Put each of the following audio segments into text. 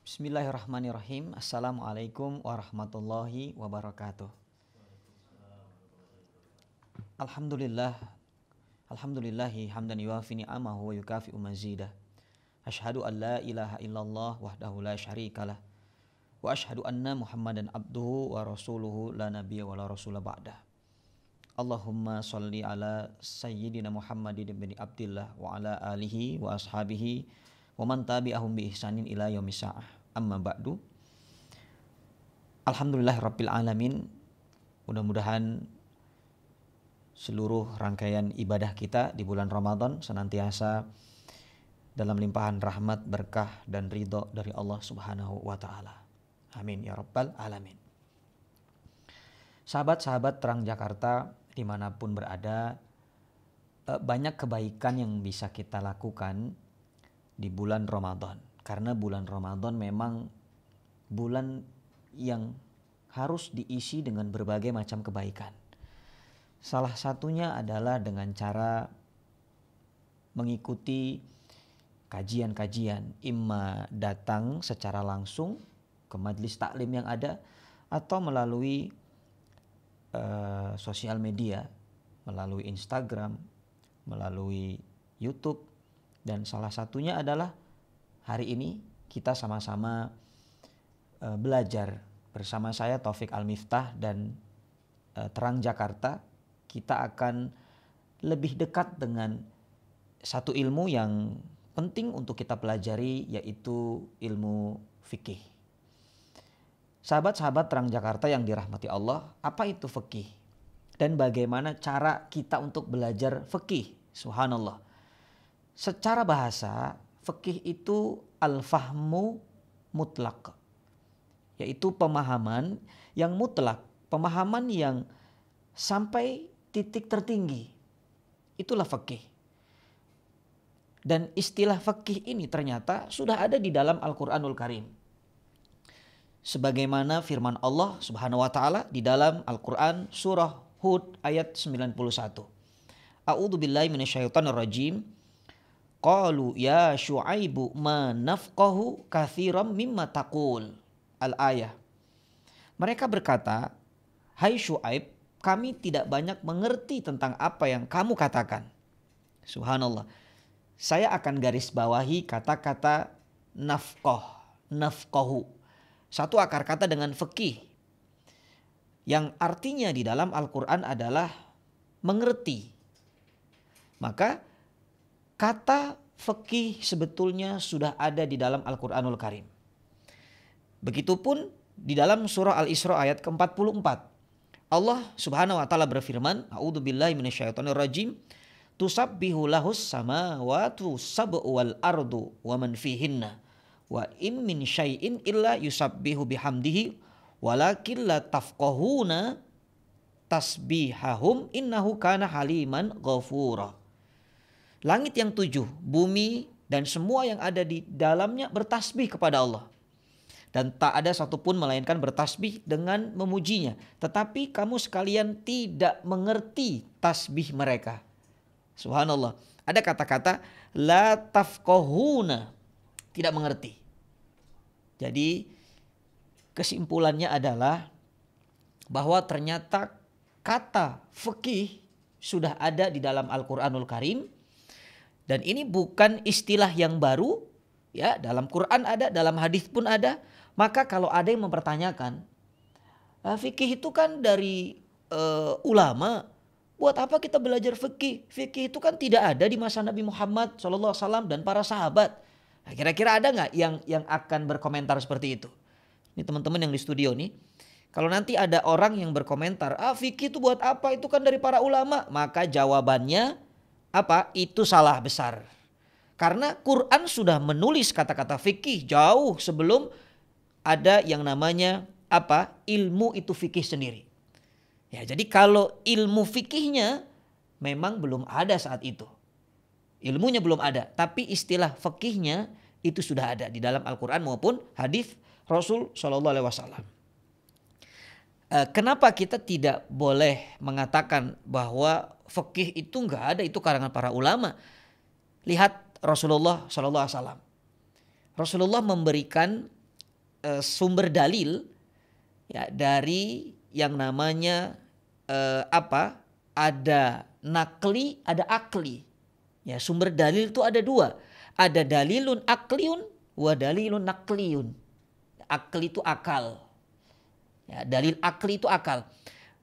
Bismillahirrahmanirrahim. Assalamualaikum warahmatullahi wabarakatuh. Alhamdulillah. Alhamdulillahi hamdan yuafi ni'amahu wa yukafi'u mazidah. Ashhadu an la ilaha illallah wahdahu la syarikalah. Wa ashhadu anna Muhammadan abduhu wa rasuluhu la nabiyya wa la rasula ba'dah. Allahumma salli ala sayyidina Muhammadin bin Abdillah wa ala alihi wa ashabihi wa man tabi'ahum bi ihsanin ila yaumis sa'ah. Amma ba'du. Alhamdulillah rabbil alamin. Mudah-mudahan seluruh rangkaian ibadah kita di bulan Ramadan senantiasa dalam limpahan rahmat, berkah dan ridho dari Allah Subhanahu wa taala. Amin ya rabbal alamin. Sahabat-sahabat Terang Jakarta dimanapun berada, banyak kebaikan yang bisa kita lakukan di bulan Ramadan. Karena bulan Ramadan memang bulan yang harus diisi dengan berbagai macam kebaikan. Salah satunya adalah dengan cara mengikuti kajian-kajian, imma datang secara langsung ke majelis taklim yang ada atau melalui sosial media, melalui Instagram, melalui YouTube, dan salah satunya adalah hari ini kita sama-sama belajar bersama saya Taufik Al-Miftah dan Terang Jakarta. Kita akan lebih dekat dengan satu ilmu yang penting untuk kita pelajari, yaitu ilmu fikih. Sahabat-sahabat Terang Jakarta yang dirahmati Allah, apa itu fikih? Dan bagaimana cara kita untuk belajar fikih? Subhanallah. Secara bahasa, fikih itu al-fahmu mutlak, yaitu pemahaman yang mutlak, pemahaman yang sampai titik tertinggi. Itulah fikih. Dan istilah fikih ini ternyata sudah ada di dalam Al-Quranul Karim. Sebagaimana firman Allah Subhanahu wa taala di dalam Al-Quran surah Hud ayat 91. A'udzu billahi minasyaitonir rajim. Qalu ya Syu'aibu ma nafqahu katsiran mimma taqul. Al-ayah. Mereka berkata, "Hai Syu'aib, kami tidak banyak mengerti tentang apa yang kamu katakan." Subhanallah. Saya akan garis bawahi kata-kata nafqah, nafqahu. Satu akar kata dengan fikih, yang artinya di dalam Al-Quran adalah mengerti. Maka kata fikih sebetulnya sudah ada di dalam Al-Quranul Karim. Begitupun di dalam surah Al-Isra ayat ke-44. Allah Subhanahu wa taala berfirman, A'udzubillahi minasyaitonirrajim. Tusabbihu lahus samawatu sab'u wal ardu wa man fihinna. Wa im min syai'in illa yusabbihu bihamdihi walakin la tafqahuna tasbihahum innahu kana haliman ghafura. Langit yang 7, bumi dan semua yang ada di dalamnya bertasbih kepada Allah. Dan tak ada satupun melainkan bertasbih dengan memujinya. Tetapi kamu sekalian tidak mengerti tasbih mereka. Subhanallah. Ada kata-kata la tafqahuna, tidak mengerti. Jadi kesimpulannya adalah bahwa ternyata kata fikih sudah ada di dalam Al-Quranul Karim. Dan ini bukan istilah yang baru, ya, dalam Quran ada, dalam hadis pun ada. Maka kalau ada yang mempertanyakan, fikih itu kan dari ulama, buat apa kita belajar fikih? Fikih itu kan tidak ada di masa Nabi Muhammad SAW dan para sahabat. Nah, kira-kira ada nggak yang akan berkomentar seperti itu? Ini teman-teman yang di studio nih. Kalau nanti ada orang yang berkomentar, fikih itu buat apa? Itu kan dari para ulama. Maka jawabannya apa? Itu salah besar. Karena Quran sudah menulis kata-kata fikih jauh sebelum ada yang namanya apa? Ilmu itu fikih sendiri. Ya, jadi kalau ilmu fikihnya memang belum ada saat itu. Ilmunya belum ada, tapi istilah fikihnya itu sudah ada di dalam Al-Quran maupun hadis Rasul Shallallahu Alaihi Wasallam. Kenapa kita tidak boleh mengatakan bahwa fikih itu nggak ada, itu karangan para ulama? Lihat Rasulullah Shallallahu Alaihi Wasallam. Rasulullah memberikan sumber dalil ya dari yang namanya ada nakli, ada akli. Ya, sumber dalil itu ada dua. Ada dalilun akliun wa dalilun nakliyun. Akli itu akal. Ya, dalil akli itu akal.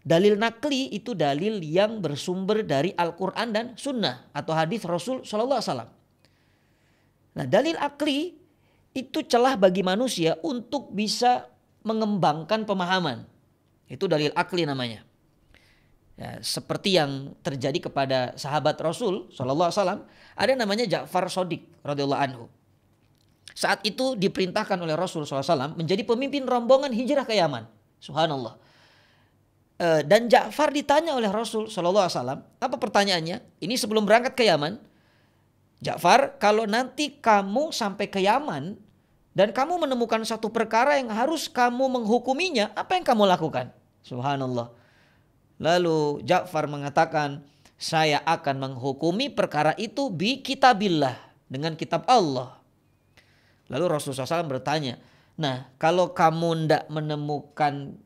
Dalil nakli itu dalil yang bersumber dari Al-Quran dan Sunnah atau hadis Rasul Sallallahu Alaihi Wasallam. Nah, dalil akli itu celah bagi manusia untuk bisa mengembangkan pemahaman. Itu dalil akli namanya. Ya, seperti yang terjadi kepada sahabat Rasul Sallallahu Alaihi Wasallam, ada namanya Ja'far Shadiq radhiyallahu anhu. Saat itu diperintahkan oleh Rasul Sallallahu Alaihi Wasallam menjadi pemimpin rombongan hijrah ke Yaman. Subhanallah. Dan Ja'far ditanya oleh Rasul Sallallahu Alaihi Wasallam, apa pertanyaannya? Ini sebelum berangkat ke Yaman. Ja'far, kalau nanti kamu sampai ke Yaman dan kamu menemukan satu perkara yang harus kamu menghukuminya, apa yang kamu lakukan? Subhanallah. Lalu Ja'far mengatakan, saya akan menghukumi perkara itu bi kitabillah, dengan kitab Allah. Lalu Rasulullah SAW bertanya, nah kalau kamu tidak menemukan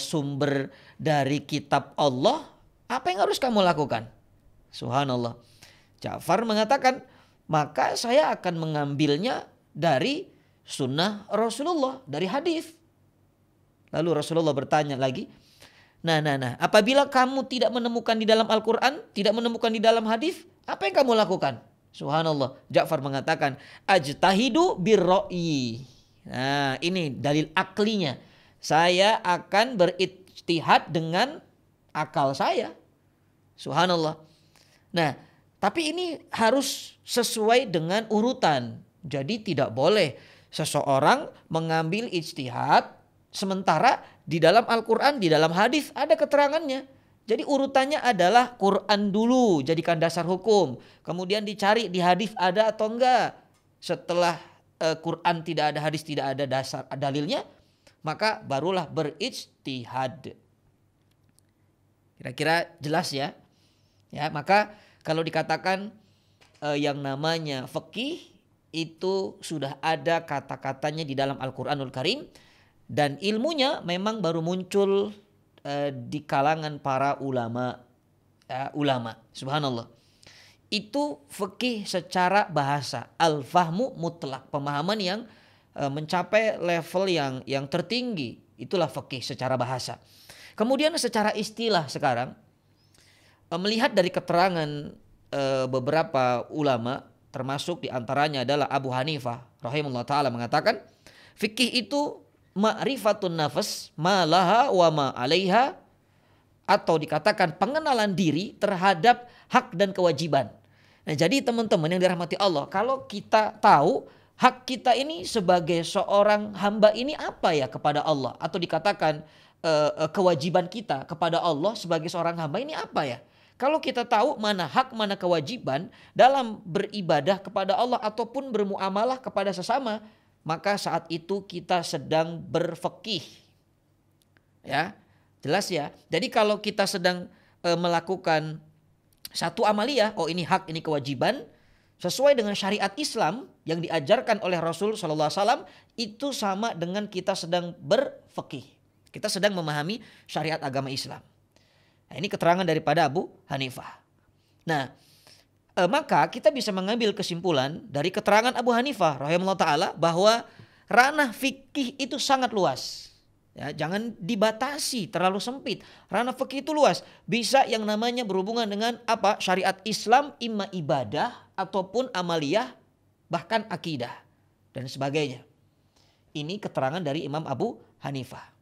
sumber dari kitab Allah, apa yang harus kamu lakukan? Subhanallah. Ja'far mengatakan, maka saya akan mengambilnya dari sunnah Rasulullah, dari hadis. Lalu Rasulullah bertanya lagi, nah, apabila kamu tidak menemukan di dalam Al-Quran, tidak menemukan di dalam hadis, apa yang kamu lakukan? Subhanallah. Ja'far mengatakan, ajtahidu birro'i. Nah, ini dalil aklinya. Saya akan berijtihad dengan akal saya. Subhanallah. Nah, tapi ini harus sesuai dengan urutan. Jadi tidak boleh seseorang mengambil ijtihad sementara di dalam Al-Quran, di dalam hadis ada keterangannya. Jadi urutannya adalah Quran dulu jadikan dasar hukum. Kemudian dicari di hadis ada atau enggak. Setelah Quran tidak ada, hadis tidak ada dasar dalilnya, maka barulah berijtihad. Kira-kira jelas ya? Ya, maka kalau dikatakan yang namanya fikih itu sudah ada kata-katanya di dalam Al-Quranul Karim dan ilmunya memang baru muncul di kalangan para ulama. Subhanallah. Itu fikih secara bahasa, al-fahmu mutlak, pemahaman yang mencapai level yang tertinggi, itulah fikih secara bahasa. Kemudian secara istilah sekarang, melihat dari keterangan beberapa ulama, termasuk diantaranya adalah Abu Hanifah rahimahullah ta'ala mengatakan, fikih itu ma'rifatun nafas ma laha wa ma alaiha, atau dikatakan pengenalan diri terhadap hak dan kewajiban. Nah, jadi teman-teman yang dirahmati Allah, kalau kita tahu hak kita ini sebagai seorang hamba ini apa ya kepada Allah, atau dikatakan kewajiban kita kepada Allah sebagai seorang hamba ini apa ya? Kalau kita tahu mana hak, mana kewajiban dalam beribadah kepada Allah ataupun bermuamalah kepada sesama, maka saat itu kita sedang berfikih. Ya, jelas ya. Jadi kalau kita sedang melakukan satu amaliyah, oh ini hak, ini kewajiban, sesuai dengan syariat Islam yang diajarkan oleh Rasul Sallallahu Alaihi Wasallam, itu sama dengan kita sedang berfikih. Kita sedang memahami syariat agama Islam. Nah, ini keterangan daripada Abu Hanifah. Nah, maka kita bisa mengambil kesimpulan dari keterangan Abu Hanifah rahimahullah ta'ala bahwa ranah fikih itu sangat luas. Ya, jangan dibatasi terlalu sempit. Ranah fikih itu luas. Bisa yang namanya berhubungan dengan apa? Syariat Islam, imma ibadah ataupun amaliyah, bahkan akidah dan sebagainya. Ini keterangan dari Imam Abu Hanifah.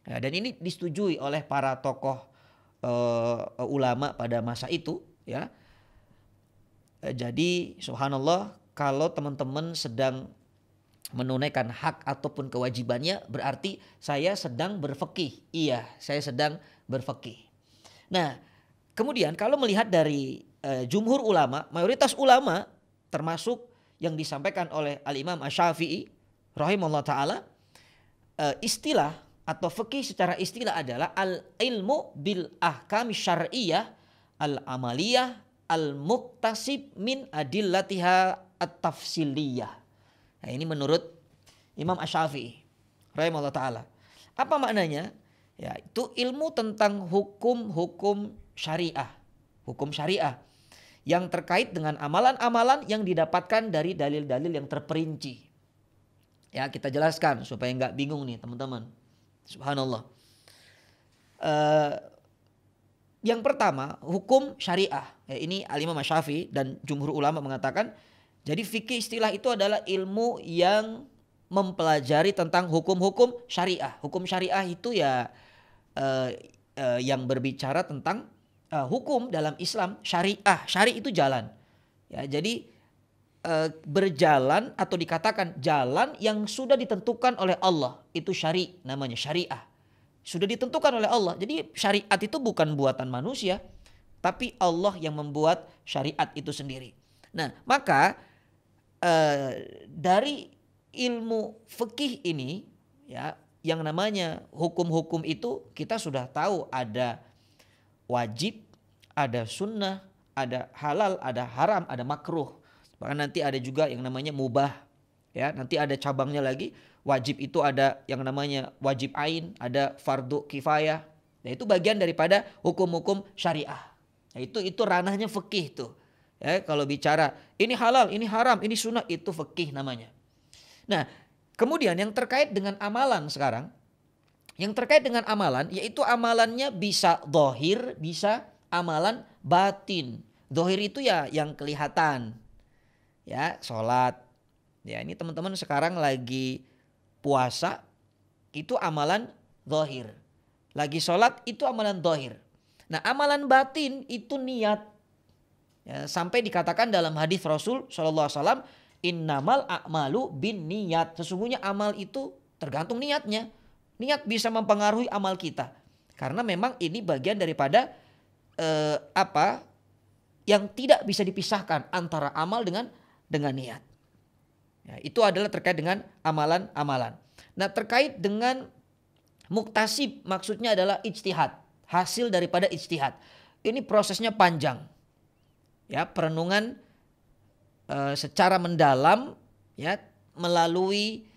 Ya, dan ini disetujui oleh para tokoh ulama pada masa itu. Ya. Jadi subhanallah, kalau teman-teman sedang menunaikan hak ataupun kewajibannya, berarti saya sedang berfikih. Iya, saya sedang berfikih. Nah, kemudian kalau melihat dari jumhur ulama, mayoritas ulama termasuk yang disampaikan oleh Al-Imam Asy-Syafi'i rahimahullah ta'ala, istilah atau fikih secara istilah adalah al-ilmu bil ahkam syar'iyyah al-amaliyah al-muktasib min adillatiha at-tafsiliyah. Nah, ini menurut Imam Asy-Syafi'i. rahimahullah taala. Apa maknanya? Ya, itu ilmu tentang hukum-hukum syariah. Hukum syariah yang terkait dengan amalan-amalan yang didapatkan dari dalil-dalil yang terperinci. Ya, kita jelaskan supaya nggak bingung nih teman-teman. Subhanallah. Yang pertama, hukum syariah. Ya, ini Al-Imam Syafi'i dan jumhur ulama mengatakan, jadi fikih istilah itu adalah ilmu yang mempelajari tentang hukum-hukum syariah. Hukum syariah itu ya yang berbicara tentang hukum dalam Islam, syariah. Syari itu jalan. Ya, jadi berjalan atau dikatakan jalan yang sudah ditentukan oleh Allah, itu syari, namanya syariah. Sudah ditentukan oleh Allah. Jadi syariat itu bukan buatan manusia, tapi Allah yang membuat syariat itu sendiri. Nah, maka dari ilmu fikih ini, ya, yang namanya hukum-hukum itu kita sudah tahu ada wajib, ada sunnah, ada halal, ada haram, ada makruh. Bahkan nanti ada juga yang namanya mubah. Ya, nanti ada cabangnya lagi. Wajib itu ada yang namanya wajib ain, ada fardu kifayah. Nah, itu bagian daripada hukum-hukum syariah. Nah, itu ranahnya fikih tuh. Ya, kalau bicara ini halal, ini haram, ini sunnah, itu fikih namanya. Nah, kemudian yang terkait dengan amalan sekarang, yang terkait dengan amalan yaitu amalannya bisa zahir, bisa amalan batin. Zahir itu ya yang kelihatan. Ya, sholat. Ya, ini teman-teman sekarang lagi puasa, itu amalan zahir. Lagi sholat itu amalan zahir. Nah, amalan batin itu niat. Ya, sampai dikatakan dalam hadis Rasul SAW, innamal a'malu bin niat. Sesungguhnya amal itu tergantung niatnya. Niat bisa mempengaruhi amal kita. Karena memang ini bagian daripada yang tidak bisa dipisahkan antara amal dengan niat. Ya, itu adalah terkait dengan amalan-amalan. Nah, terkait dengan muktasib maksudnya adalah ijtihad. Hasil daripada ijtihad. Ini prosesnya panjang. Ya, perenungan secara mendalam, ya, melalui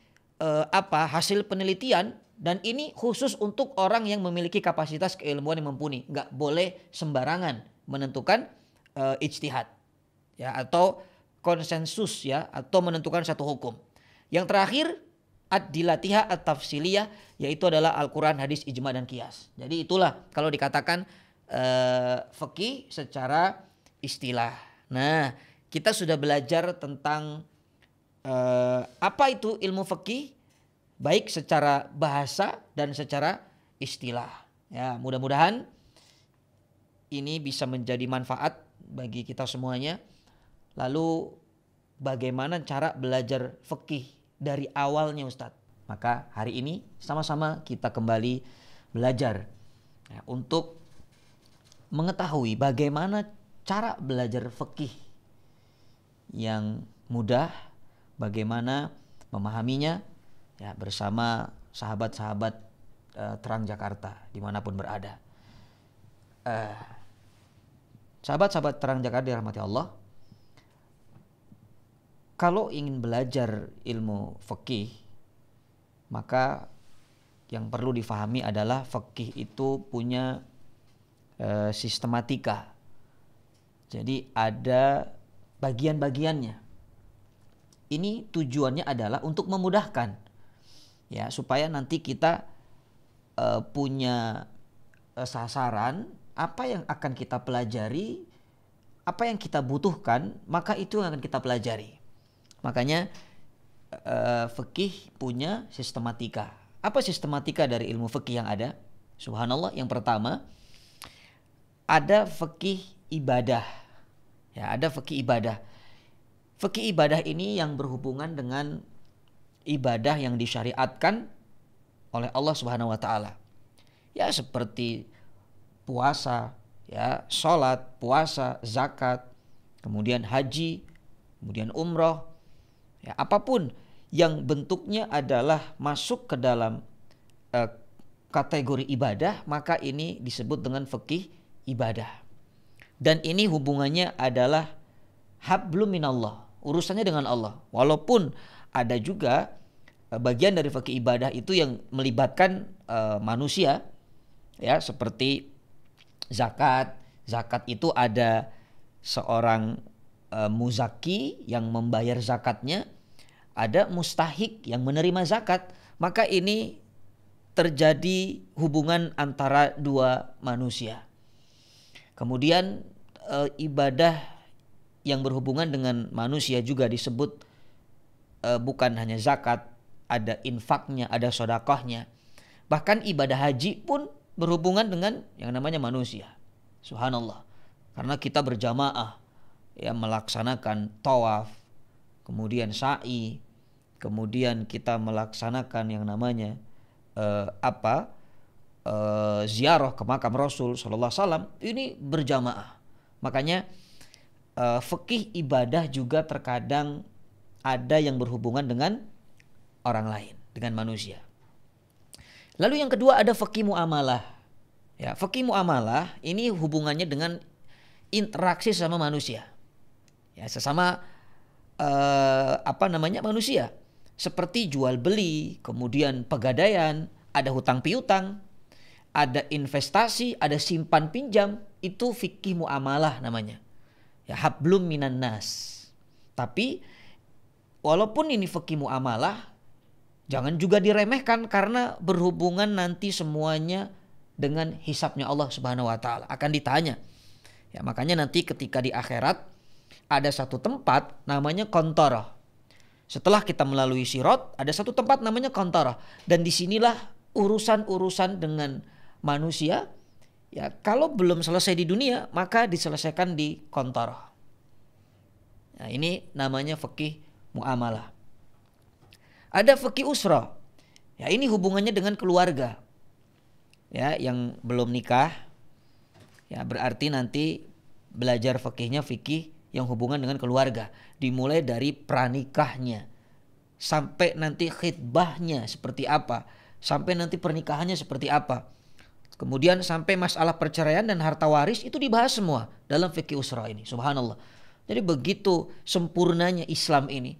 hasil penelitian, dan ini khusus untuk orang yang memiliki kapasitas keilmuan yang mumpuni. Nggak boleh sembarangan menentukan ijtihad, ya, atau konsensus, ya, atau menentukan satu hukum. Yang terakhir ad-dilatihah at-tafsiliyah, yaitu adalah Al-Quran, hadis, ijma, dan qiyas. Jadi itulah kalau dikatakan fikih secara istilah. Nah, kita sudah belajar tentang apa itu ilmu fikih, baik secara bahasa dan secara istilah. Ya, mudah-mudahan ini bisa menjadi manfaat bagi kita semuanya. Lalu bagaimana cara belajar fikih dari awalnya, Ustadz? Maka hari ini sama-sama kita kembali belajar, ya, untuk mengetahui bagaimana cara belajar fikih yang mudah, bagaimana memahaminya, ya, bersama sahabat-sahabat Terang Jakarta dimanapun berada. Sahabat-sahabat Terang Jakarta dirahmati Allah, kalau ingin belajar ilmu fikih, maka yang perlu difahami adalah fikih itu punya sistematika. Jadi ada bagian-bagiannya. Ini tujuannya adalah untuk memudahkan, ya, supaya nanti kita punya sasaran apa yang akan kita pelajari, apa yang kita butuhkan, maka itu yang akan kita pelajari. Makanya fikih punya sistematika. Apa sistematika dari ilmu fikih yang ada? Subhanallah, yang pertama ada fikih ibadah. Ya, ada fikih ibadah. Fikih ibadah ini yang berhubungan dengan ibadah yang disyariatkan oleh Allah Subhanahu wa taala. Ya, seperti puasa, ya, salat, puasa, zakat, kemudian haji, kemudian umroh. Ya, apapun yang bentuknya adalah masuk ke dalam kategori ibadah, maka ini disebut dengan fikih ibadah. Dan ini hubungannya adalah hablum minallah, urusannya dengan Allah. Walaupun ada juga bagian dari fikih ibadah itu yang melibatkan manusia, ya, seperti zakat. Zakat itu ada seorang muzaki yang membayar zakatnya, ada mustahik yang menerima zakat. Maka ini terjadi hubungan antara dua manusia. Kemudian ibadah yang berhubungan dengan manusia juga disebut bukan hanya zakat, ada infaknya, ada sedekahnya. Bahkan ibadah haji pun berhubungan dengan yang namanya manusia. Subhanallah. Karena kita berjamaah, ya, melaksanakan tawaf, kemudian sa'i, kemudian kita melaksanakan yang namanya ziarah ke makam Rasul sallallahu alaihi wasallam, ini berjamaah. Makanya fikih ibadah juga terkadang ada yang berhubungan dengan orang lain, dengan manusia. Lalu yang kedua ada fikih muamalah. Ya, fikih muamalah ini hubungannya dengan interaksi sama manusia. Ya, sesama manusia. Seperti jual beli, kemudian pegadaian, ada hutang piutang, ada investasi, ada simpan pinjam, itu fikih muamalah namanya. Ya, hablum minan nas. Tapi walaupun ini fikih muamalah, jangan juga diremehkan karena berhubungan nanti semuanya dengan hisabnya Allah Subhanahu wa taala, akan ditanya. Ya, makanya nanti ketika di akhirat ada satu tempat namanya qantarah. Setelah kita melalui sirat, ada satu tempat namanya qantarah, dan disinilah urusan-urusan dengan manusia, ya, kalau belum selesai di dunia maka diselesaikan di qantarah. Nah, ini namanya fikih muamalah. Ada fikih usra. Ya, ini hubungannya dengan keluarga. Ya, yang belum nikah, ya, berarti nanti belajar fikihnya fikih yang hubungan dengan keluarga, dimulai dari pranikahnya sampai nanti khitbahnya seperti apa, sampai nanti pernikahannya seperti apa, kemudian sampai masalah perceraian dan harta waris, itu dibahas semua dalam fikih usra ini. Subhanallah. Jadi begitu sempurnanya Islam ini,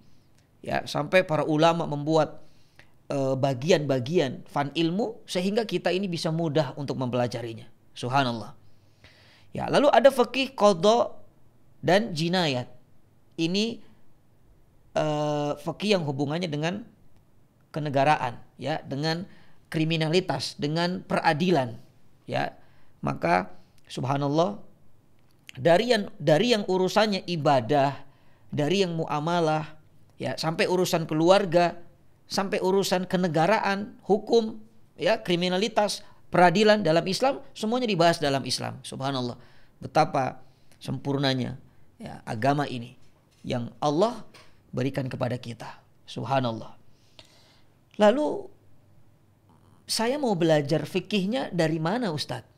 ya, sampai para ulama membuat bagian-bagian fan ilmu sehingga kita ini bisa mudah untuk mempelajarinya. Subhanallah. Ya, lalu ada fikih qadha dan jinayat. Ini fikih yang hubungannya dengan kenegaraan, ya, dengan kriminalitas, dengan peradilan, ya. Maka subhanallah, dari yang urusannya ibadah, dari yang muamalah, ya, sampai urusan keluarga, sampai urusan kenegaraan, hukum, ya, kriminalitas, peradilan dalam Islam, semuanya dibahas dalam Islam. Subhanallah. Betapa sempurnanya, ya, agama ini yang Allah berikan kepada kita. Subhanallah. Lalu saya mau belajar fikihnya dari mana, Ustadz?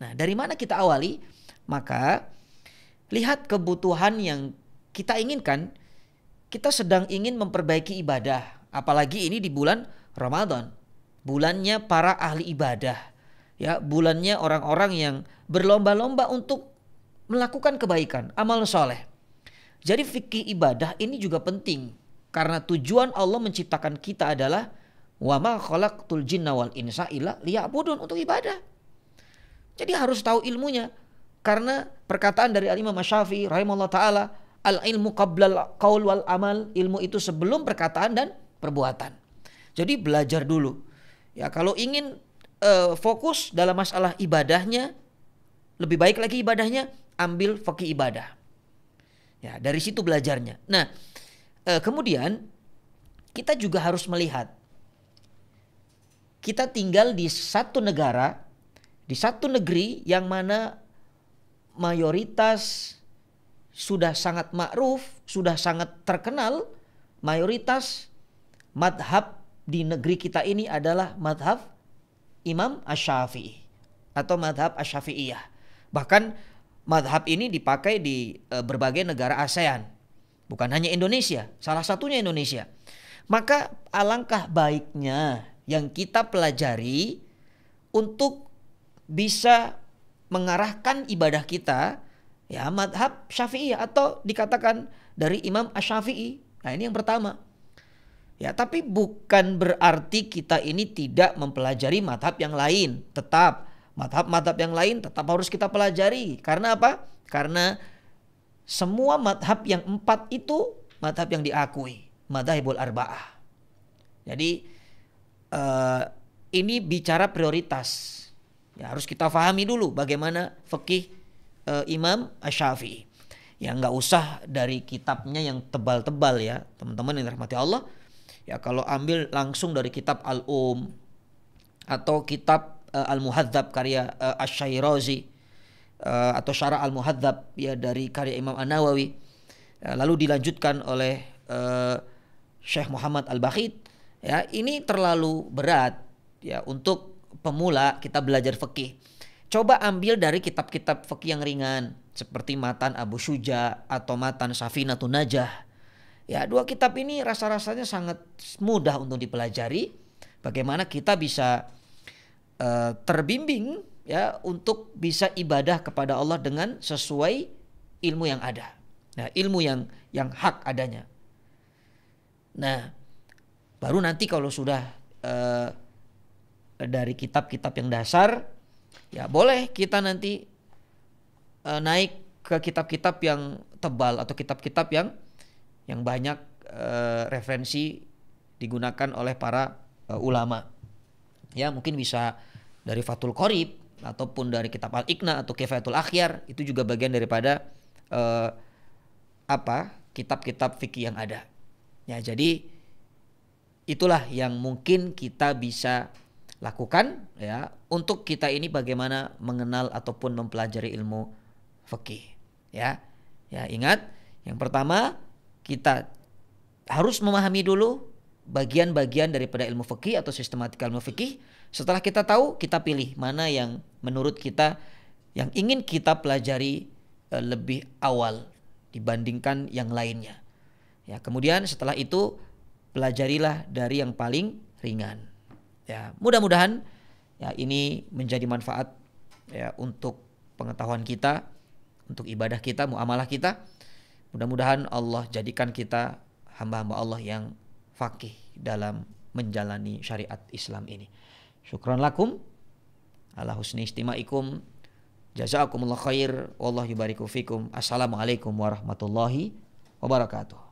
Nah, dari mana kita awali? Maka lihat kebutuhan yang kita inginkan. Kita sedang ingin memperbaiki ibadah, apalagi ini di bulan Ramadan, bulannya para ahli ibadah, ya, bulannya orang-orang yang berlomba-lomba untuk melakukan kebaikan, amal soleh. Jadi fikih ibadah ini juga penting, karena tujuan Allah menciptakan kita adalah wa ma khalaqtul jinna wal insa illa liya'budun, untuk ibadah. Jadi harus tahu ilmunya, karena perkataan dari Al-Imam Asy-Syafi'i rahimahullah taala, al ilmu qablal qaul wal amal, ilmu itu sebelum perkataan dan perbuatan. Jadi belajar dulu. Ya, kalau ingin fokus dalam masalah ibadahnya, lebih baik lagi ibadahnya, ambil fikih ibadah. Ya, dari situ belajarnya. Nah, kemudian kita juga harus melihat, kita tinggal di satu negara, di satu negeri yang mana mayoritas sudah sangat ma'ruf, sudah sangat terkenal, mayoritas madhab di negeri kita ini adalah madhab Imam Asy-Syafi'i atau madhab Asy-Syafi'iyah. Bahkan madhab ini dipakai di berbagai negara ASEAN, bukan hanya Indonesia, salah satunya Indonesia. Maka alangkah baiknya yang kita pelajari untuk bisa mengarahkan ibadah kita, ya, madhab Syafi'iyah atau dikatakan dari Imam Asy-Syafi'i. Nah, ini yang pertama. Ya, tapi bukan berarti kita ini tidak mempelajari madhab yang lain. Tetap madhab-madhab yang lain tetap harus kita pelajari. Karena apa? Karena semua madhab yang 4 itu madhab yang diakui, madhabul arba'ah. Jadi ini bicara prioritas. Ya, harus kita fahami dulu bagaimana fikih Imam Asy-Syafi'i. Ya, nggak usah dari kitabnya yang tebal-tebal ya, teman-teman yang dirahmati Allah. Ya, kalau ambil langsung dari kitab Al-Um atau kitab Al-Muhadzab karya Asy-Syairazi atau Syarah Al-Muhadzab ya dari karya Imam An-Nawawi, lalu dilanjutkan oleh Syekh Muhammad Al-Bakhit, ya ini terlalu berat ya untuk pemula kita belajar fikih. Coba ambil dari kitab-kitab fikih yang ringan seperti Matan Abu Syuja atau Matan Safinatun Najah. Ya, 2 kitab ini rasa-rasanya sangat mudah untuk dipelajari. Bagaimana kita bisa terbimbing ya untuk bisa ibadah kepada Allah dengan sesuai ilmu yang ada. Nah, ilmu yang hak adanya. Nah, baru nanti kalau sudah dari kitab-kitab yang dasar, ya boleh kita nanti naik ke kitab-kitab yang tebal atau kitab-kitab yang banyak referensi digunakan oleh para ulama. Ya, mungkin bisa dari Fathul Qorib ataupun dari kitab Al-Iqna atau Kifayatul Akhyar, itu juga bagian daripada kitab-kitab fikih yang ada. Ya, jadi itulah yang mungkin kita bisa lakukan ya untuk kita ini bagaimana mengenal ataupun mempelajari ilmu fikih. Ya. Ya, ingat yang pertama kita harus memahami dulu bagian-bagian daripada ilmu fikih atau sistematika ilmu fikih. Setelah kita tahu, kita pilih mana yang menurut kita yang ingin kita pelajari lebih awal dibandingkan yang lainnya. Ya, kemudian setelah itu pelajarilah dari yang paling ringan. Ya, mudah-mudahan ya ini menjadi manfaat ya untuk pengetahuan kita, untuk ibadah kita, muamalah kita. Mudah-mudahan Allah jadikan kita hamba-hamba Allah yang faqih dalam menjalani syariat Islam ini. Syukran lakum ala husni istima'ikum. Jazakumullah khair. Wallahu yubariku fikum. Assalamualaikum warahmatullahi wabarakatuh.